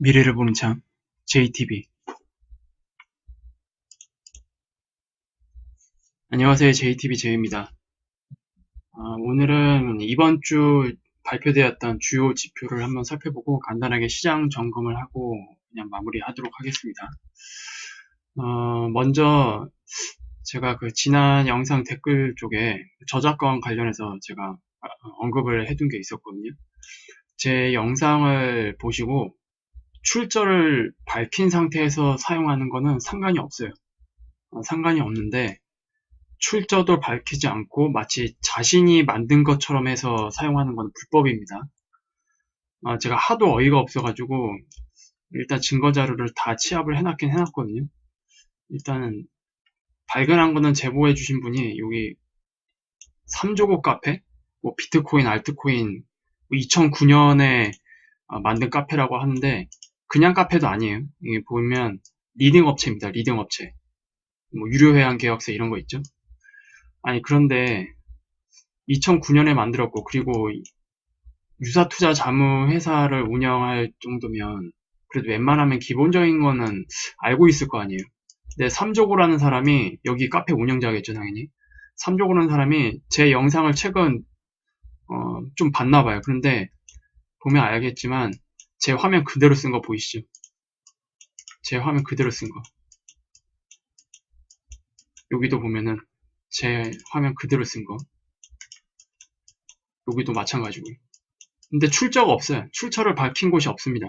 미래를 보는 참 JTB. 안녕하세요. JTB 제이입니다. 오늘은 이번 주 발표되었던 주요 지표를 한번 살펴보고 간단하게 시장 점검을 하고 그냥 마무리하도록 하겠습니다. 먼저 제가 그 지난 영상 댓글 쪽에 저작권 관련해서 제가 언급을 해둔 게 있었거든요. 제 영상을 보시고 출처를 밝힌 상태에서 사용하는 거는 상관이 없어요. 상관이 없는데 출처도 밝히지 않고 마치 자신이 만든 것처럼 해서 사용하는 건 불법입니다. 제가 하도 어이가 없어가지고 일단 증거 자료를 다 취합을 해놨긴 해놨거든요. 일단은 발견한 거는 제보해 주신 분이 여기 3조고 카페, 뭐 비트코인, 알트코인 2009년에 만든 카페라고 하는데 그냥 카페도 아니에요. 이게 보면 리딩 업체입니다. 리딩 업체. 뭐 유료 회원 계약서 이런 거 있죠. 아니 그런데 2009년에 만들었고 그리고 유사투자 자문 회사를 운영할 정도면 그래도 웬만하면 기본적인 거는 알고 있을 거 아니에요. 근데 삼조고라는 사람이 여기 카페 운영자겠죠 당연히. 삼조고라는 사람이 제 영상을 최근 좀 봤나 봐요. 그런데 보면 알겠지만 제 화면 그대로 쓴 거 보이시죠? 제 화면 그대로 쓴 거. 여기도 보면은 제 화면 그대로 쓴 거. 여기도 마찬가지고. 근데 출처가 없어요. 출처를 밝힌 곳이 없습니다.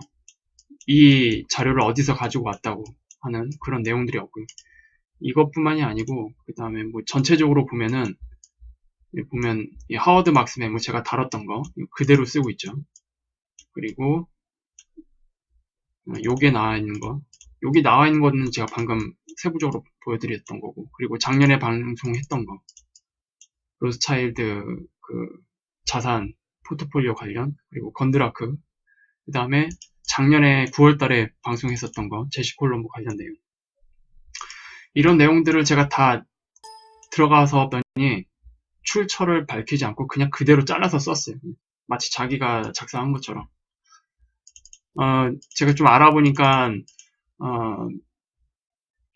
이 자료를 어디서 가지고 왔다고 하는 그런 내용들이 없고요. 이것뿐만이 아니고 그 다음에 뭐 전체적으로 보면은 보면 이 하워드 막스 메모 제가 다뤘던 거 그대로 쓰고 있죠. 그리고 요게 나와 있는 거 여기 나와 있는 거는 제가 방금 세부적으로 보여드렸던 거고 그리고 작년에 방송했던 거 로스차일드 그 자산 포트폴리오 관련 그리고 건드라크 그 다음에 작년에 9월달에 방송했었던 거 제시콜롬보 관련 내용 이런 내용들을 제가 다 들어가서 봤더니 출처를 밝히지 않고 그냥 그대로 잘라서 썼어요. 마치 자기가 작성한 것처럼. 제가 좀 알아보니까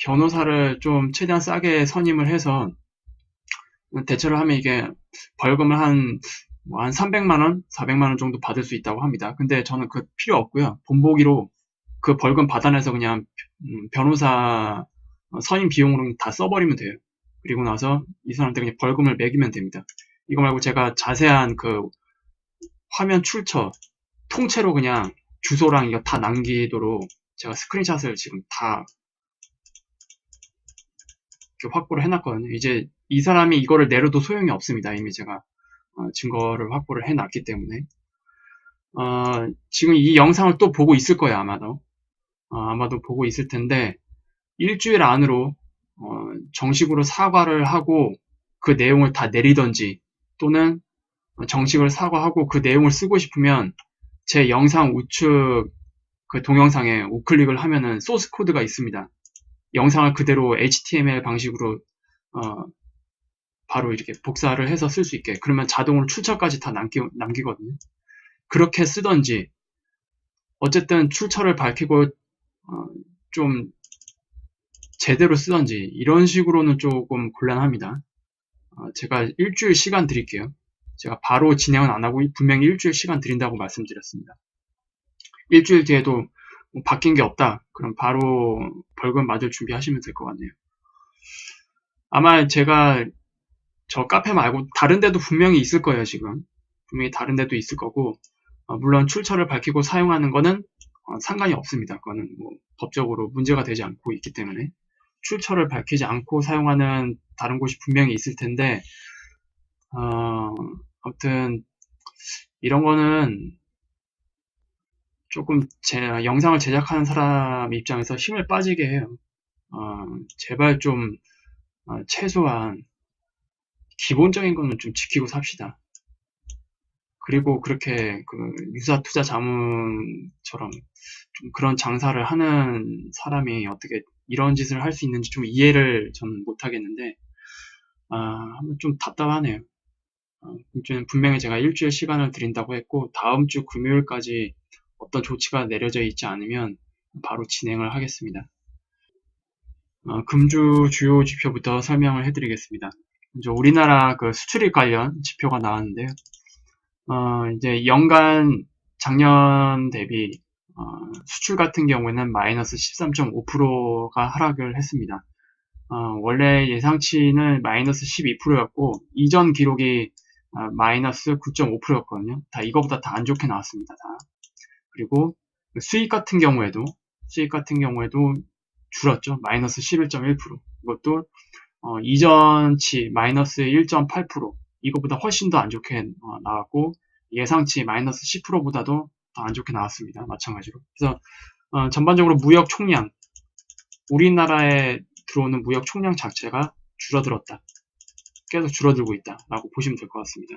변호사를 좀 최대한 싸게 선임을 해서 대처를 하면 이게 벌금을 한 300만원, 400만원 정도 받을 수 있다고 합니다. 근데 저는 그 필요 없고요. 본보기로 그 벌금 받아내서 그냥 변호사 선임 비용으로 다 써버리면 돼요. 그리고 나서 이 사람한테 그냥 벌금을 매기면 됩니다. 이거 말고 제가 자세한 그 화면 출처 통째로 그냥 주소랑 이거 다 남기도록 제가 스크린샷을 지금 다 이렇게 확보를 해놨거든요. 이제 이 사람이 이거를 내려도 소용이 없습니다. 이미 제가 증거를 확보를 해놨기 때문에 지금 이 영상을 또 보고 있을 거예요. 아마도 아마도 보고 있을 텐데 일주일 안으로 정식으로 사과를 하고 그 내용을 다 내리던지 또는 정식으로 사과하고 그 내용을 쓰고 싶으면 제 영상 우측 그 동영상에 우클릭을 하면은 소스 코드가 있습니다. 영상을 그대로 HTML 방식으로 바로 이렇게 복사를 해서 쓸 수 있게 그러면 자동으로 출처까지 다 남기거든요. 그렇게 쓰던지 어쨌든 출처를 밝히고 좀 제대로 쓰던지 이런 식으로는 조금 곤란합니다. 제가 일주일 시간 드릴게요. 제가 바로 진행은 안 하고 분명히 일주일 시간 드린다고 말씀드렸습니다. 일주일 뒤에도 바뀐 게 없다. 그럼 바로 벌금 맞을 준비하시면 될 것 같네요. 아마 제가 저 카페 말고 다른 데도 분명히 있을 거예요, 지금. 분명히 다른 데도 있을 거고, 물론 출처를 밝히고 사용하는 거는 상관이 없습니다. 그거는 뭐 법적으로 문제가 되지 않고 있기 때문에. 출처를 밝히지 않고 사용하는 다른 곳이 분명히 있을 텐데, 아무튼, 이런 거는 조금 영상을 제작하는 사람 입장에서 힘을 빠지게 해요. 제발 좀, 최소한, 기본적인 거는 좀 지키고 삽시다. 그리고 그렇게 그 유사 투자 자문처럼 좀 그런 장사를 하는 사람이 어떻게 이런 짓을 할 수 있는지 좀 이해를 저는 못 하겠는데, 좀 답답하네요. 분명히 제가 일주일 시간을 드린다고 했고, 다음 주 금요일까지 어떤 조치가 내려져 있지 않으면 바로 진행을 하겠습니다. 금주 주요 지표부터 설명을 해드리겠습니다. 이제 우리나라 그 수출입 관련 지표가 나왔는데요. 이제 연간 작년 대비 수출 같은 경우에는 마이너스 13.5%가 하락을 했습니다. 원래 예상치는 마이너스 12%였고 이전 기록이 마이너스 9.5%였거든요. 다 이거보다 다 안 좋게 나왔습니다. 다. 그리고 수익 같은 경우에도 줄었죠. 마이너스 11.1%. 이것도 이전치 마이너스 1.8%. 이거보다 훨씬 더 안 좋게 나왔고 예상치 마이너스 10%보다도 더 안 좋게 나왔습니다. 마찬가지로. 그래서 전반적으로 무역 총량, 우리나라에 들어오는 무역 총량 자체가 줄어들었다. 계속 줄어들고 있다라고 보시면 될 것 같습니다.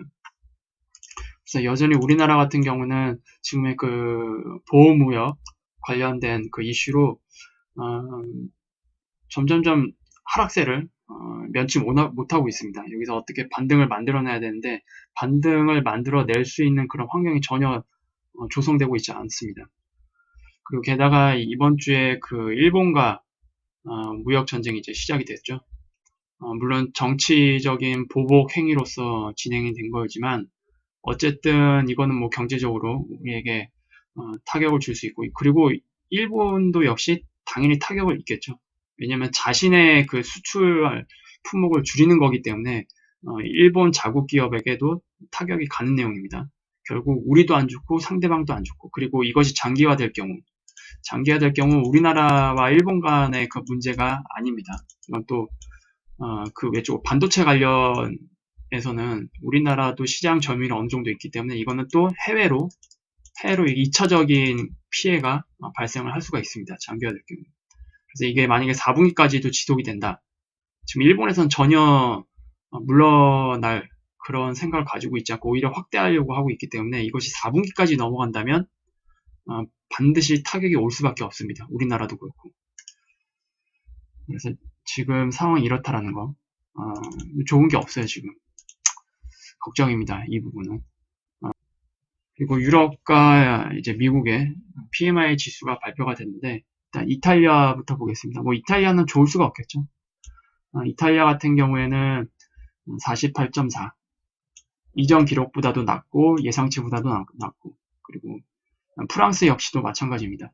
그래서 여전히 우리나라 같은 경우는 지금의 그 보호무역 관련된 그 이슈로 점점점 하락세를 면치 못하고 있습니다. 여기서 어떻게 반등을 만들어내야 되는데 반등을 만들어낼 수 있는 그런 환경이 전혀 조성되고 있지 않습니다. 그리고 게다가 이번 주에 그 일본과 무역 전쟁이 이제 시작이 됐죠. 물론 정치적인 보복 행위로서 진행이 된 거지만 어쨌든 이거는 뭐 경제적으로 우리에게 타격을 줄 수 있고 그리고 일본도 역시 당연히 타격을 입겠죠. 왜냐하면 자신의 그 수출 품목을 줄이는 거기 때문에 일본 자국 기업에게도 타격이 가는 내용입니다. 결국 우리도 안 좋고 상대방도 안 좋고 그리고 이것이 장기화될 경우 우리나라와 일본 간의 그 문제가 아닙니다. 이건 또 그 외쪽 반도체 관련에서는 우리나라도 시장 점유율이 어느 정도 있기 때문에 이거는 또 해외로 2차적인 피해가 발생을 할 수가 있습니다. 장기화될 경우. 그래서 이게 만약에 4분기까지도 지속이 된다. 지금 일본에서는 전혀 물러날 그런 생각을 가지고 있지 않고 오히려 확대하려고 하고 있기 때문에 이것이 4분기까지 넘어간다면 반드시 타격이 올 수밖에 없습니다. 우리나라도 그렇고. 그래서 지금 상황이 이렇다라는 거 좋은 게 없어요. 지금 걱정입니다. 이 부분은. 그리고 유럽과 이제 미국의 PMI 지수가 발표가 됐는데 일단 이탈리아부터 보겠습니다. 뭐 이탈리아는 좋을 수가 없겠죠. 이탈리아 같은 경우에는 48.4 이전 기록보다도 낮고 예상치보다도 낮고 그리고 프랑스 역시도 마찬가지입니다.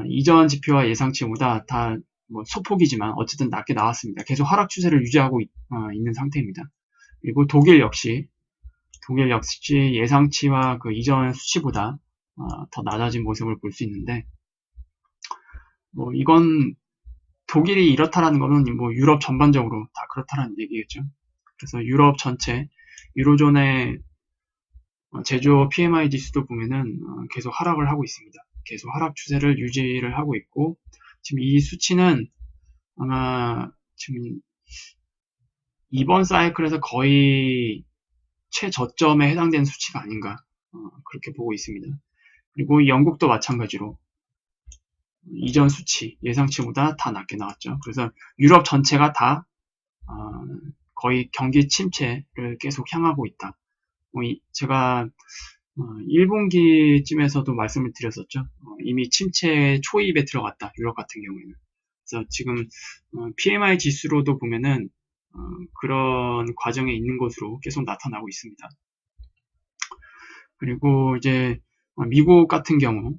이전 지표와 예상치보다 다 뭐 소폭이지만 어쨌든 낮게 나왔습니다. 계속 하락 추세를 유지하고 있는 상태입니다. 그리고 독일 역시 예상치와 그 이전 수치보다 더 낮아진 모습을 볼 수 있는데 뭐 이건 독일이 이렇다라는 거는 뭐 유럽 전반적으로 다 그렇다라는 얘기겠죠. 그래서 유럽 전체 유로존의 제조업 PMI 지수도 보면은 계속 하락을 하고 있습니다. 계속 하락 추세를 유지를 하고 있고 지금 이 수치는 아마 지금 이번 사이클에서 거의 최저점에 해당되는 수치가 아닌가 그렇게 보고 있습니다. 그리고 영국도 마찬가지로 이전 수치 예상치보다 다 낮게 나왔죠. 그래서 유럽 전체가 다 거의 경기 침체를 계속 향하고 있다. 제가 1분기쯤에서도 말씀을 드렸었죠. 이미 침체 초입에 들어갔다. 유럽 같은 경우에는. 그래서 지금 PMI 지수로도 보면은 그런 과정에 있는 것으로 계속 나타나고 있습니다. 그리고 이제 미국 같은 경우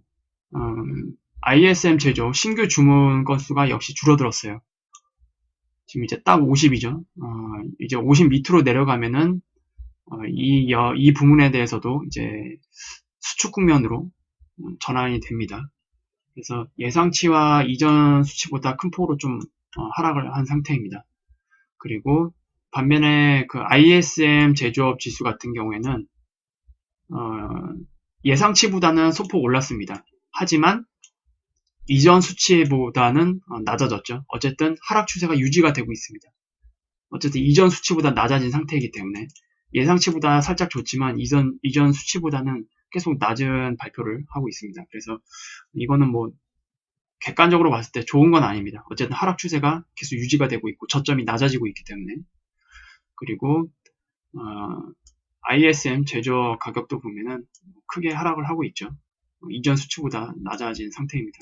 ISM 제조 신규 주문 건수가 역시 줄어들었어요. 지금 이제 딱 50이죠. 이제 50 밑으로 내려가면은 이 부분에 대해서도 이제 수축 국면으로 전환이 됩니다. 그래서 예상치와 이전 수치보다 큰 폭으로 좀 하락을 한 상태입니다. 그리고 반면에 그 ISM 제조업 지수 같은 경우에는 예상치보다는 소폭 올랐습니다. 하지만 이전 수치보다는 낮아졌죠. 어쨌든 하락 추세가 유지가 되고 있습니다. 어쨌든 이전 수치보다 낮아진 상태이기 때문에 예상치보다 살짝 좋지만 이전 수치보다는 계속 낮은 발표를 하고 있습니다. 그래서 이거는 뭐 객관적으로 봤을 때 좋은 건 아닙니다. 어쨌든 하락 추세가 계속 유지가 되고 있고 저점이 낮아지고 있기 때문에 그리고 ISM 제조 가격도 보면은 크게 하락을 하고 있죠. 이전 수치보다 낮아진 상태입니다.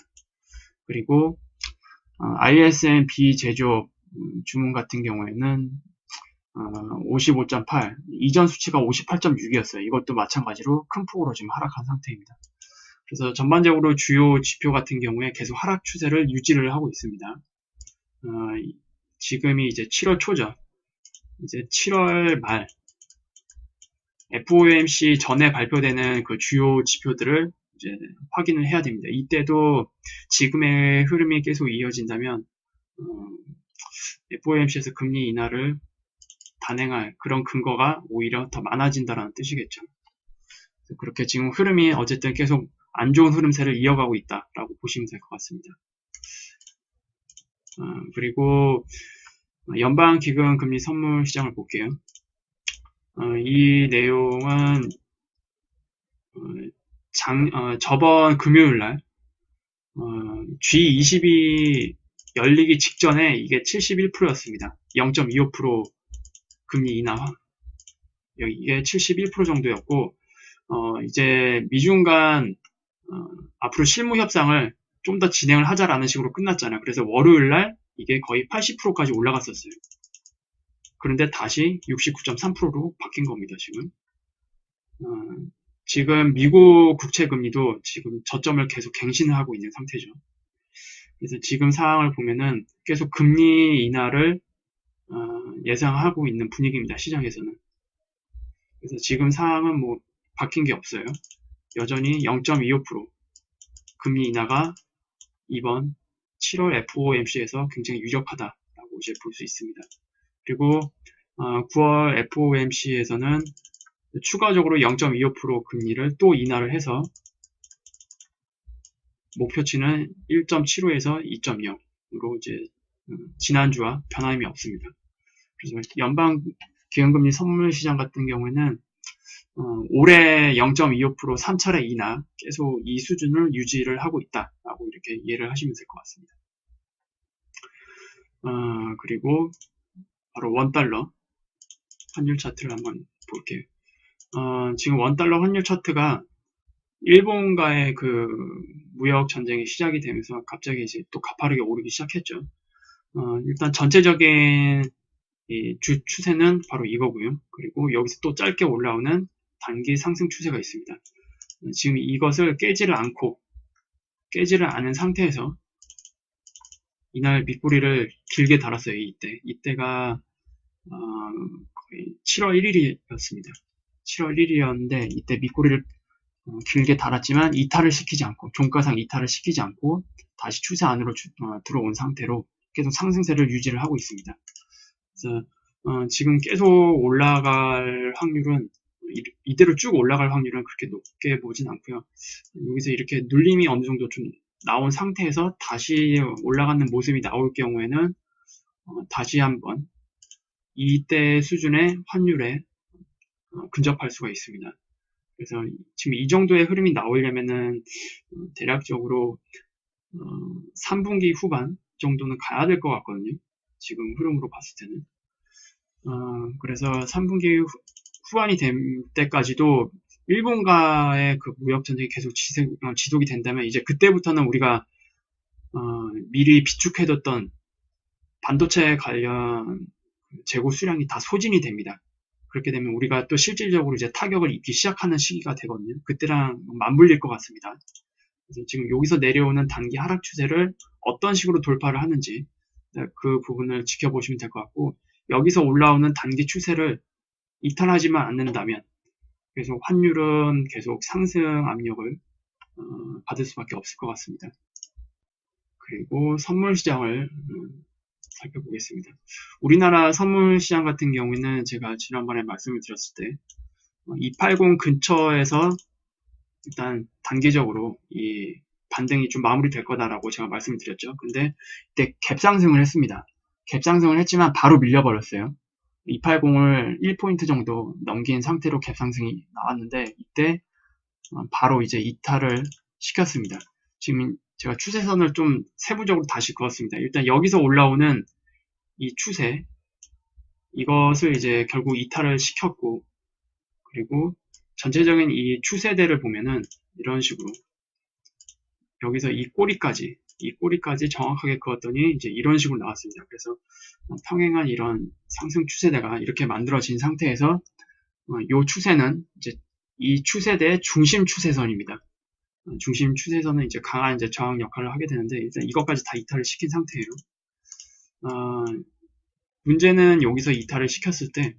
그리고 ISM 비제조업 주문 같은 경우에는 55.8, 이전 수치가 58.6이었어요. 이것도 마찬가지로 큰 폭으로 지금 하락한 상태입니다. 그래서 전반적으로 주요 지표 같은 경우에 계속 하락 추세를 유지를 하고 있습니다. 지금이 이제 7월 초죠. 이제 7월 말 FOMC 전에 발표되는 그 주요 지표들을 이제 확인을 해야 됩니다. 이때도 지금의 흐름이 계속 이어진다면 FOMC에서 금리 인하를 단행할 그런 근거가 오히려 더 많아진다는 뜻이겠죠. 그렇게 지금 흐름이 어쨌든 계속 안 좋은 흐름세를 이어가고 있다라고 보시면 될 것 같습니다. 그리고 연방기금금리 선물 시장을 볼게요. 이 내용은 저번 금요일날 G20이 열리기 직전에 이게 71%였습니다. 0.25% 금리 인하. 이게 71% 정도였고 이제 미중 간 앞으로 실무 협상을 좀 더 진행을 하자라는 식으로 끝났잖아요. 그래서 월요일날 이게 거의 80%까지 올라갔었어요. 그런데 다시 69.3%로 바뀐 겁니다. 지금 미국 국채금리도 지금 저점을 계속 갱신을 하고 있는 상태죠. 그래서 지금 상황을 보면은 계속 금리 인하를 예상하고 있는 분위기입니다. 시장에서는. 그래서 지금 상황은 뭐 바뀐 게 없어요. 여전히 0.25% 금리 인하가 이번 7월 FOMC에서 굉장히 유력하다라고 이제 볼 수 있습니다. 그리고 9월 FOMC에서는 추가적으로 0.25% 금리를 또 인하를 해서 목표치는 1.75에서 2.0으로 이제 지난주와 변함이 없습니다. 그래서 연방 기금금리 선물 시장 같은 경우에는 올해 0.25% 3차례 인하 계속 이 수준을 유지를 하고 있다라고 이렇게 이해를 하시면 될 것 같습니다. 그리고 바로 원달러 환율 차트를 한번 볼게요. 지금 원달러 환율 차트가 일본과의 그 무역 전쟁이 시작이 되면서 갑자기 이제 또 가파르게 오르기 시작했죠. 일단 전체적인 이 추세는 바로 이거고요. 그리고 여기서 또 짧게 올라오는 단기 상승 추세가 있습니다. 지금 이것을 깨지를 않은 상태에서 이날 밑꼬리를 길게 달았어요. 이때가 거의 7월 1일이었습니다. 7월 1일이었는데 이때 밑꼬리를 길게 달았지만 이탈을 시키지 않고 종가상 이탈을 시키지 않고 다시 추세 안으로 들어온 상태로 계속 상승세를 유지를 하고 있습니다. 그래서 지금 계속 올라갈 확률은 이대로 쭉 올라갈 확률은 그렇게 높게 보진 않고요. 여기서 이렇게 눌림이 어느 정도 좀 나온 상태에서 다시 올라가는 모습이 나올 경우에는 다시 한번 이때 수준의 환율에 근접할 수가 있습니다. 그래서 지금 이 정도의 흐름이 나오려면은 대략적으로 3분기 후반 정도는 가야 될 것 같거든요. 지금 흐름으로 봤을 때는. 그래서 3분기 후반이 될 때까지도 일본과의 그 무역 전쟁이 계속 지속이 된다면 이제 그때부터는 우리가 미리 비축해뒀던 반도체 관련 재고 수량이 다 소진이 됩니다. 그렇게 되면 우리가 또 실질적으로 이제 타격을 입기 시작하는 시기가 되거든요. 그때랑 맞물릴 것 같습니다. 그래서 지금 여기서 내려오는 단기 하락 추세를 어떤 식으로 돌파를 하는지 그 부분을 지켜보시면 될 것 같고, 여기서 올라오는 단기 추세를 이탈하지만 않는다면 계속 환율은 계속 상승 압력을 받을 수밖에 없을 것 같습니다. 그리고 선물 시장을 살펴보겠습니다. 우리나라 선물 시장 같은 경우에는 제가 지난번에 말씀을 드렸을 때 280 근처에서 일단 단기적으로 이 반등이 좀 마무리될 거다라고 제가 말씀을 드렸죠. 근데 이때 갭상승을 했습니다. 갭상승을 했지만 바로 밀려버렸어요. 280을 1포인트 정도 넘긴 상태로 갭상승이 나왔는데 이때 바로 이제 이탈을 시켰습니다. 지금 제가 추세선을 좀 세부적으로 다시 그었습니다. 일단 여기서 올라오는 이 추세, 이것을 이제 결국 이탈을 시켰고, 그리고 전체적인 이 추세대를 보면은 이런 식으로 여기서 이 꼬리까지 정확하게 그었더니 이제 이런 식으로 나왔습니다. 그래서 평행한 이런 상승 추세대가 이렇게 만들어진 상태에서 이 추세는 이제 이 추세대의 중심 추세선입니다. 중심 추세선은 이제 강한 이제 저항 역할을 하게 되는데 일단 이것까지 다 이탈을 시킨 상태예요. 문제는 여기서 이탈을 시켰을 때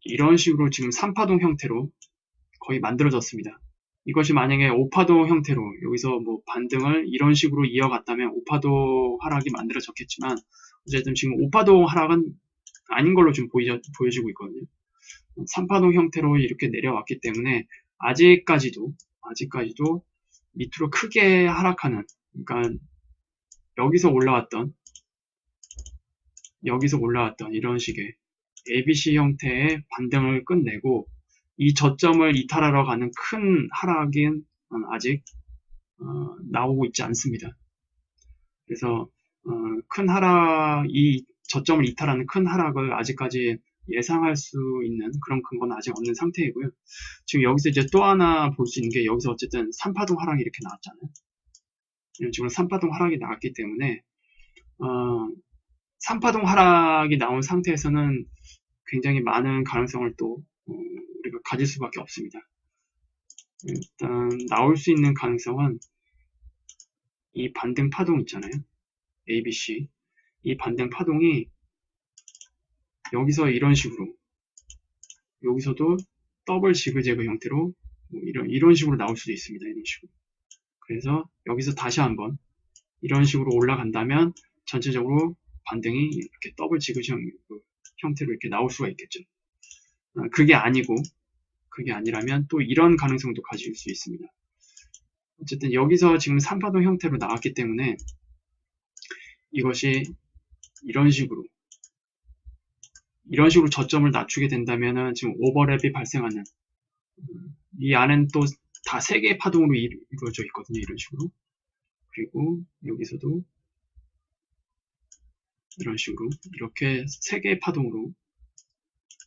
이런 식으로 지금 3파동 형태로 거의 만들어졌습니다. 이것이 만약에 5파동 형태로 여기서 뭐 반등을 이런 식으로 이어갔다면 5파동 하락이 만들어졌겠지만 어쨌든 지금 5파동 하락은 아닌 걸로 좀 보여지고 있거든요. 3파동 형태로 이렇게 내려왔기 때문에 아직까지도 밑으로 크게 하락하는, 그러니까 여기서 올라왔던 이런 식의 ABC 형태의 반등을 끝내고 이 저점을 이탈하러 가는 큰 하락은 아직 나오고 있지 않습니다. 그래서 이 저점을 이탈하는 큰 하락을 아직까지 예상할 수 있는 그런 근거는 아직 없는 상태이고요. 지금 여기서 이제 또 하나 볼 수 있는 게 여기서 어쨌든 3파동 하락이 이렇게 나왔잖아요. 이런 식으로 3파동 하락이 나왔기 때문에 3파동 하락이 나온 상태에서는 굉장히 많은 가능성을 또 우리가 가질 수밖에 없습니다. 일단 나올 수 있는 가능성은 이 반등 파동 있잖아요. ABC. 이 반등 파동이 여기서 이런 식으로, 여기서도 더블 지그재그 형태로 이런 식으로 나올 수도 있습니다. 이런 식으로. 그래서 여기서 다시 한번 이런 식으로 올라간다면 전체적으로 반등이 이렇게 더블 지그재그 형태로 이렇게 나올 수가 있겠죠. 그게 아니라면 또 이런 가능성도 가질 수 있습니다. 어쨌든 여기서 지금 3파동 형태로 나왔기 때문에 이것이 이런 식으로 저점을 낮추게 된다면은 지금 오버랩이 발생하는 이 안엔 또 다 3개의 파동으로 이루어져 있거든요. 이런 식으로. 그리고 여기서도 이런 식으로 이렇게 3개의 파동으로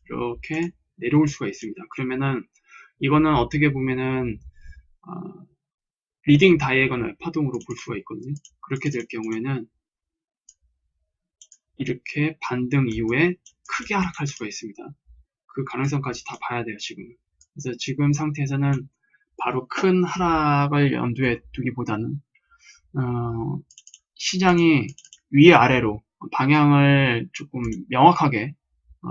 이렇게 내려올 수가 있습니다. 그러면은 이거는 어떻게 보면은 리딩 다이애거널 파동으로 볼 수가 있거든요. 그렇게 될 경우에는 이렇게 반등 이후에 크게 하락할 수가 있습니다. 그 가능성까지 다 봐야 돼요, 지금. 그래서 지금 상태에서는 바로 큰 하락을 염두에 두기보다는 시장이 위아래로 방향을 조금 명확하게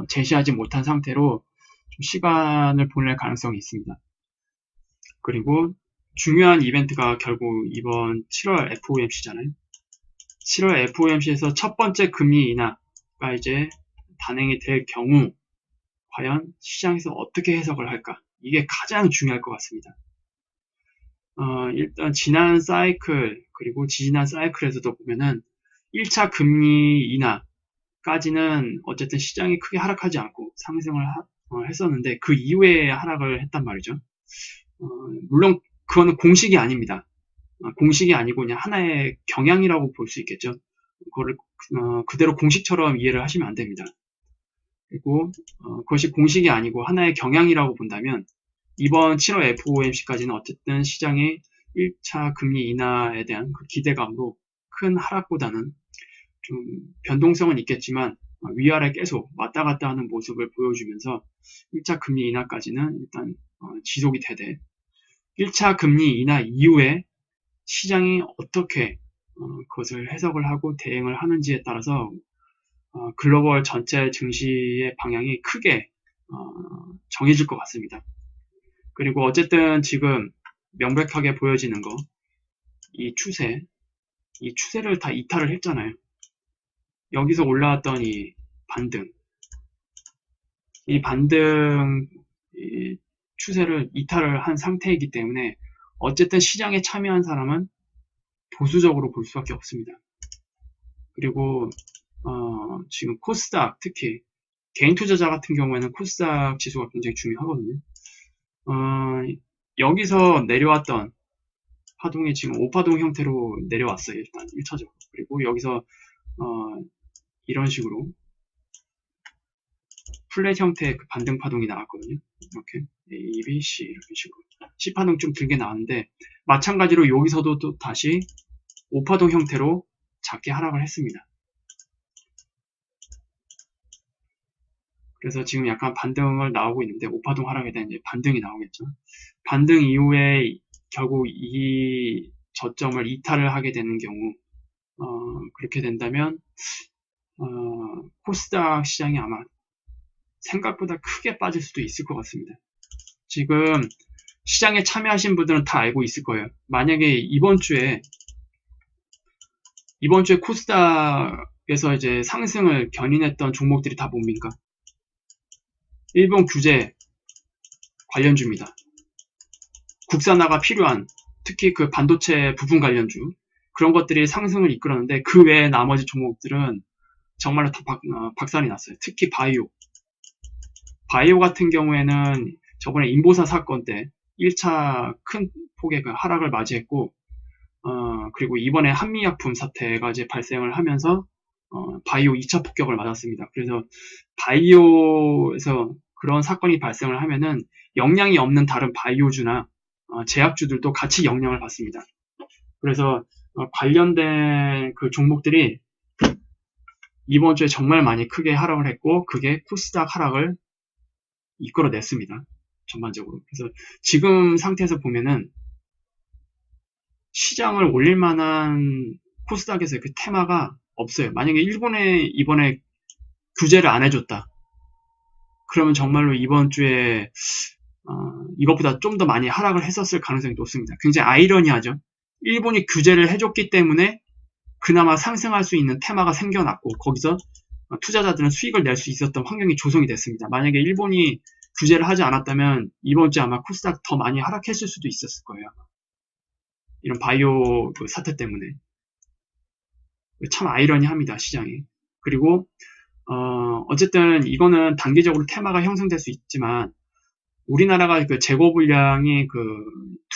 제시하지 못한 상태로 좀 시간을 보낼 가능성이 있습니다. 그리고 중요한 이벤트가 결국 이번 7월 FOMC잖아요. 7월 FOMC에서 첫 번째 금리 인하가 이제 단행이 될 경우 과연 시장에서 어떻게 해석을 할까? 이게 가장 중요할 것 같습니다. 일단 지난 사이클 그리고 지난 사이클에서도 보면은 1차 금리 인하까지는 어쨌든 시장이 크게 하락하지 않고 상승을 했었는데 그 이후에 하락을 했단 말이죠. 물론 그거는 공식이 아닙니다. 공식이 아니고 그냥 하나의 경향이라고 볼 수 있겠죠. 그거를 그대로 공식처럼 이해를 하시면 안 됩니다. 그리고 그것이 공식이 아니고 하나의 경향이라고 본다면 이번 7월 FOMC까지는 어쨌든 시장의 1차 금리 인하에 대한 그 기대감으로 큰 하락보다는 좀 변동성은 있겠지만 위아래 계속 왔다 갔다 하는 모습을 보여주면서 1차 금리 인하까지는 일단 지속이 되되 1차 금리 인하 이후에 시장이 어떻게 그것을 해석을 하고 대응을 하는지에 따라서 글로벌 전체 증시의 방향이 크게 정해질 것 같습니다. 그리고 어쨌든 지금 명백하게 보여지는 거, 이 추세를 다 이탈을 했잖아요. 여기서 올라왔던 이 반등 이 추세를 이탈을 한 상태이기 때문에 어쨌든 시장에 참여한 사람은 보수적으로 볼 수밖에 없습니다. 그리고 지금 코스닥 특히 개인 투자자 같은 경우에는 코스닥 지수가 굉장히 중요하거든요. 여기서 내려왔던 파동이 지금 5파동 형태로 내려왔어요. 일단 1차적으로. 그리고 여기서 이런 식으로 플랫 형태의 그 반등 파동이 나왔거든요. 이렇게 A, B, C 이런 식으로 C파동 좀 길게 나왔는데 마찬가지로 여기서도 또 다시 O파동 형태로 작게 하락을 했습니다. 그래서 지금 약간 반등을 나오고 있는데 O파동 하락에 대한 이제 반등이 나오겠죠. 반등 이후에 결국 이 저점을 이탈을 하게 되는 경우 그렇게 된다면 코스닥 시장이 아마 생각보다 크게 빠질 수도 있을 것 같습니다. 지금 시장에 참여하신 분들은 다 알고 있을 거예요. 만약에 이번 주에 코스닥에서 이제 상승을 견인했던 종목들이 다 뭡니까? 일본 규제 관련주입니다. 국산화가 필요한 특히 그 반도체 부품 관련주 그런 것들이 상승을 이끌었는데 그 외에 나머지 종목들은 정말로 다 박살이 났어요. 특히 바이오 같은 경우에는 저번에 인보사 사건 때 1차 큰 폭의 그 하락을 맞이했고 그리고 이번에 한미약품 사태가 이제 발생을 하면서 바이오 2차 폭격을 맞았습니다. 그래서 바이오에서 그런 사건이 발생을 하면은 영향이 없는 다른 바이오주나 제약주들도 같이 영향을 받습니다. 그래서 관련된 그 종목들이 이번 주에 정말 많이 크게 하락을 했고 그게 코스닥 하락을 이끌어냈습니다. 전반적으로. 그래서 지금 상태에서 보면은 시장을 올릴 만한 코스닥에서 그 테마가 없어요. 만약에 일본에 이번에 규제를 안 해줬다. 그러면 정말로 이번 주에 이것보다 좀 더 많이 하락을 했었을 가능성이 높습니다. 굉장히 아이러니하죠. 일본이 규제를 해줬기 때문에 그나마 상승할 수 있는 테마가 생겨났고 거기서 투자자들은 수익을 낼 수 있었던 환경이 조성이 됐습니다. 만약에 일본이 규제를 하지 않았다면 이번 주에 아마 코스닥 더 많이 하락했을 수도 있었을 거예요. 이런 바이오 그 사태 때문에. 참 아이러니합니다, 시장이. 그리고 어쨌든 이거는 단기적으로 테마가 형성될 수 있지만 우리나라가 그 재고 물량이 그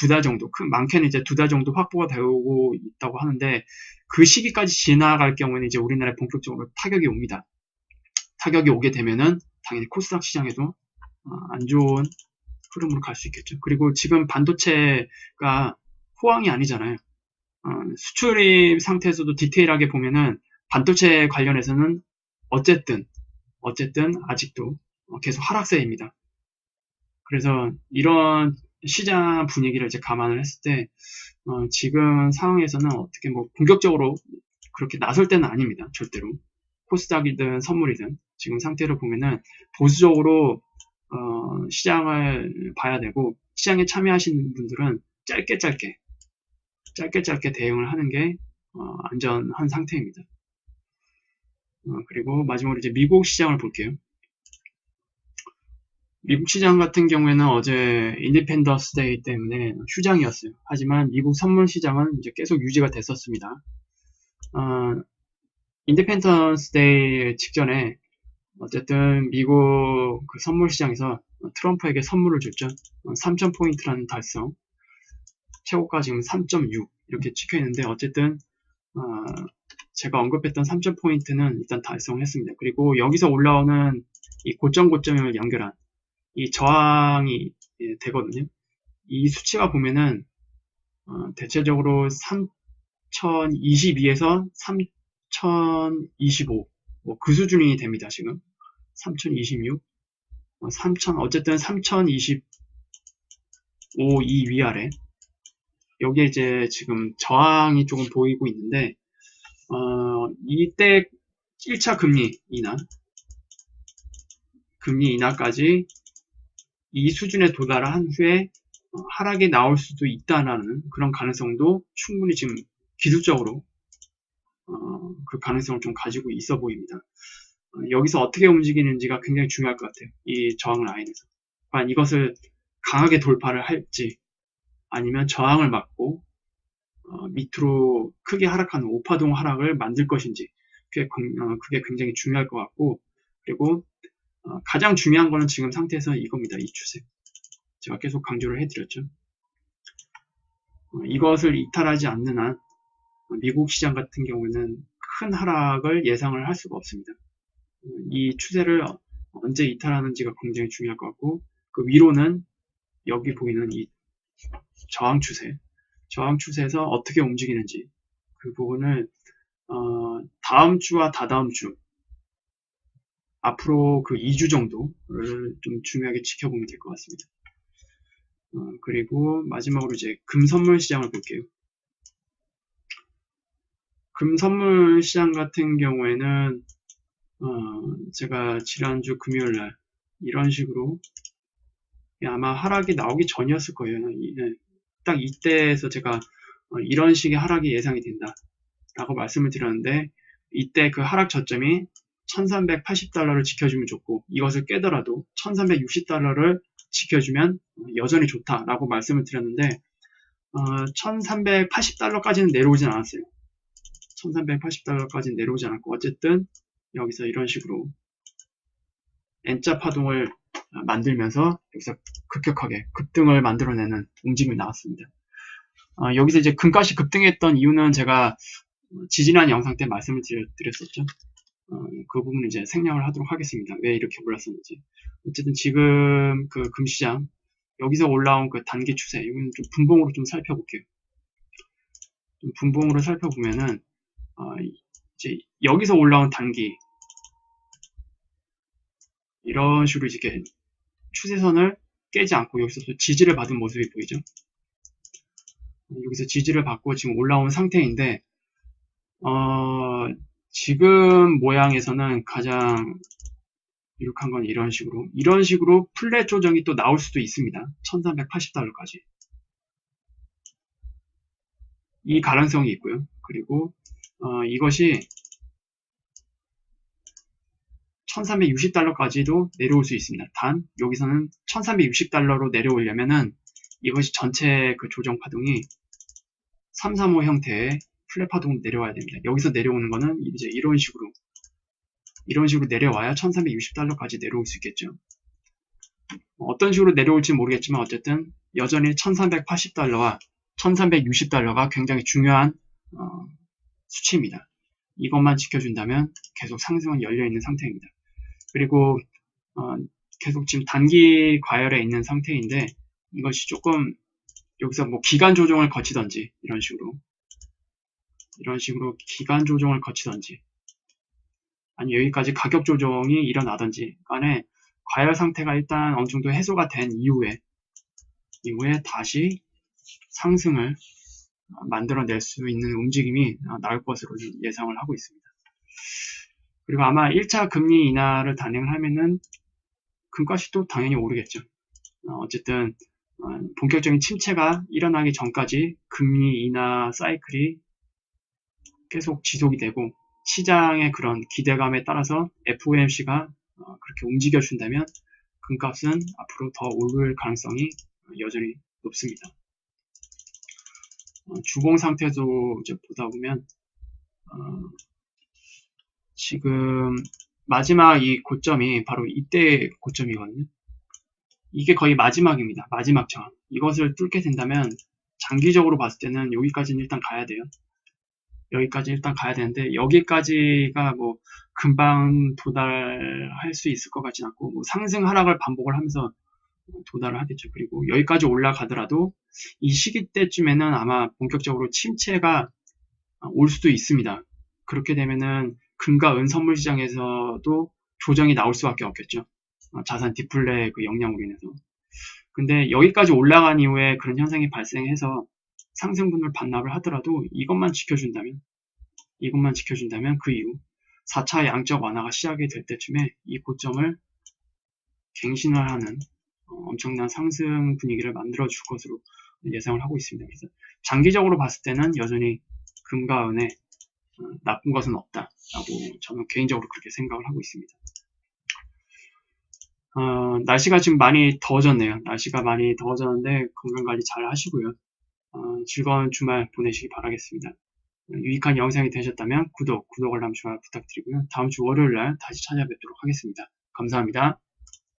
2달 정도, 많게는 이제 2달 정도 확보가 되고 있다고 하는데 그 시기까지 지나갈 경우에는 이제 우리나라에 본격적으로 타격이 옵니다. 타격이 오게 되면은 당연히 코스닥 시장에도 안 좋은 흐름으로 갈 수 있겠죠. 그리고 지금 반도체가 호황이 아니잖아요. 수출입 상태에서도 디테일하게 보면은 반도체 관련해서는 어쨌든 아직도 계속 하락세입니다. 그래서 이런 시장 분위기를 이제 감안을 했을 때 지금 상황에서는 어떻게 뭐 공격적으로 그렇게 나설 때는 아닙니다. 절대로. 코스닥이든 선물이든 지금 상태로 보면은 보수적으로 시장을 봐야 되고 시장에 참여하시는 분들은 짧게 대응을 하는 게 안전한 상태입니다. 그리고 마지막으로 이제 미국 시장을 볼게요. 미국 시장 같은 경우에는 어제 인디펜던스 데이 때문에 휴장이었어요. 하지만 미국 선물 시장은 이제 계속 유지가 됐었습니다. 인디펜던스 데이 직전에 어쨌든 미국 그 선물 시장에서 트럼프에게 선물을 줬죠. 3,000포인트라는 달성. 최고가 지금 3.6 이렇게 찍혀 있는데 어쨌든 제가 언급했던 3,000포인트는 일단 달성을 했습니다. 그리고 여기서 올라오는 이 고점을 연결한 이 저항이 되거든요. 이 수치가 보면은 대체적으로 3,022에서 3,025 뭐 그 수준이 됩니다. 지금 3,026 3,000 어쨌든 3,025 이 위아래 여기에 이제 지금 저항이 조금 보이고 있는데 이때 1차 금리 인하까지 이 수준에 도달한 후에 하락이 나올 수도 있다라는 그런 가능성도 충분히 지금 기술적으로 그 가능성을 좀 가지고 있어 보입니다. 여기서 어떻게 움직이는지가 굉장히 중요할 것 같아요. 이 저항 라인에서. 과연 이것을 강하게 돌파를 할지 아니면 저항을 막고 밑으로 크게 하락하는 오파동 하락을 만들 것인지 그게 굉장히 중요할 것 같고 그리고 가장 중요한 거는 지금 상태에서 이겁니다. 이 추세. 제가 계속 강조를 해드렸죠. 이것을 이탈하지 않는 한 미국 시장 같은 경우에는 큰 하락을 예상을 할 수가 없습니다. 이 추세를 언제 이탈하는지가 굉장히 중요할 것 같고, 그 위로는 여기 보이는 이 저항 추세에서 어떻게 움직이는지 그 부분을 다음 주와 다다음 주 앞으로 그 2주 정도를 좀 중요하게 지켜보면 될 것 같습니다. 그리고 마지막으로 이제 금 선물 시장을 볼게요. 금 선물 시장 같은 경우에는 제가 지난주 금요일날 이런 식으로 아마 하락이 나오기 전이었을 거예요. 딱 이때에서 제가 이런 식의 하락이 예상이 된다 라고 말씀을 드렸는데, 이때 그 하락 저점이 1380달러를 지켜주면 좋고, 이것을 깨더라도 1360달러를 지켜주면 여전히 좋다라고 말씀을 드렸는데, 1380달러까지는 내려오진 않았어요. 1380달러까지는 내려오지 않았고, 어쨌든 여기서 이런 식으로 N자 파동을 만들면서 여기서 급격하게 급등을 만들어내는 움직임이 나왔습니다. 여기서 이제 금값이 급등했던 이유는 제가 지지난 영상 때 말씀을 드렸었죠. 그 부분은 이제 생략을 하도록 하겠습니다. 왜 이렇게 올랐었는지. 어쨌든 지금 그 금시장 여기서 올라온 그 단기 추세, 이건 좀 분봉으로 좀 살펴볼게요. 좀 분봉으로 살펴보면은 이제 여기서 올라온 단기 이런 식으로 이렇게 추세선을 깨지 않고 여기서 또 지지를 받은 모습이 보이죠. 여기서 지지를 받고 지금 올라온 상태인데, 지금 모양에서는 가장 유력한 건 이런 식으로 플랫 조정이 또 나올 수도 있습니다. 1380달러까지. 이 가능성이 있고요. 그리고 이것이 1360달러까지도 내려올 수 있습니다. 단 여기서는 1360달러로 내려오려면은 이것이 전체 그 조정 파동이 335 형태의 플랫 파동으로 내려와야 됩니다. 여기서 내려오는 거는 이제 이런 식으로 내려와야 1360달러까지 내려올 수 있겠죠. 어떤 식으로 내려올지 모르겠지만 어쨌든 여전히 1380달러와 1360달러가 굉장히 중요한 수치입니다. 이것만 지켜준다면 계속 상승은 열려있는 상태입니다. 그리고 계속 지금 단기 과열에 있는 상태인데, 이것이 조금 여기서 뭐 기간 조정을 거치던지 이런 식으로 기간 조정을 거치던지 아니 여기까지 가격 조정이 일어나던지 간에 과열 상태가 일단 어느 정도 해소가 된 이후에 다시 상승을 만들어낼 수 있는 움직임이 나올 것으로 예상을 하고 있습니다. 그리고 아마 1차 금리 인하를 단행을 하면은 금값이 또 당연히 오르겠죠. 어쨌든 본격적인 침체가 일어나기 전까지 금리 인하 사이클이 계속 지속이 되고, 시장의 그런 기대감에 따라서 FOMC가 그렇게 움직여준다면 금값은 앞으로 더 오를 가능성이 여전히 높습니다. 주봉 상태도 이제 보다 보면 지금 마지막 이 고점이 바로 이때 고점이거든요. 이게 거의 마지막입니다. 마지막 저항. 이것을 뚫게 된다면 장기적으로 봤을 때는 여기까지는 일단 가야 돼요. 여기까지 일단 가야 되는데, 여기까지가 뭐 금방 도달할 수 있을 것 같진 않고, 뭐 상승 하락을 반복을 하면서 도달을 하겠죠. 그리고 여기까지 올라가더라도 이 시기 때쯤에는 아마 본격적으로 침체가 올 수도 있습니다. 그렇게 되면은 금과 은 선물 시장에서도 조정이 나올 수밖에 없겠죠. 자산 디플레 그 영향으로 인해서. 근데 여기까지 올라간 이후에 그런 현상이 발생해서 상승분을 반납을 하더라도 이것만 지켜준다면 그 이후 4차 양적 완화가 시작이 될 때쯤에 이 고점을 갱신을 하는 엄청난 상승 분위기를 만들어 줄 것으로 예상을 하고 있습니다. 그래서 장기적으로 봤을 때는 여전히 금과 은에 나쁜 것은 없다라고 저는 개인적으로 그렇게 생각을 하고 있습니다. 날씨가 지금 많이 더워졌네요. 날씨가 많이 더워졌는데 건강관리 잘 하시고요. 즐거운 주말 보내시기 바라겠습니다. 유익한 영상이 되셨다면 구독, 알람, 좋아요 부탁드리고요. 다음 주 월요일날 다시 찾아뵙도록 하겠습니다. 감사합니다.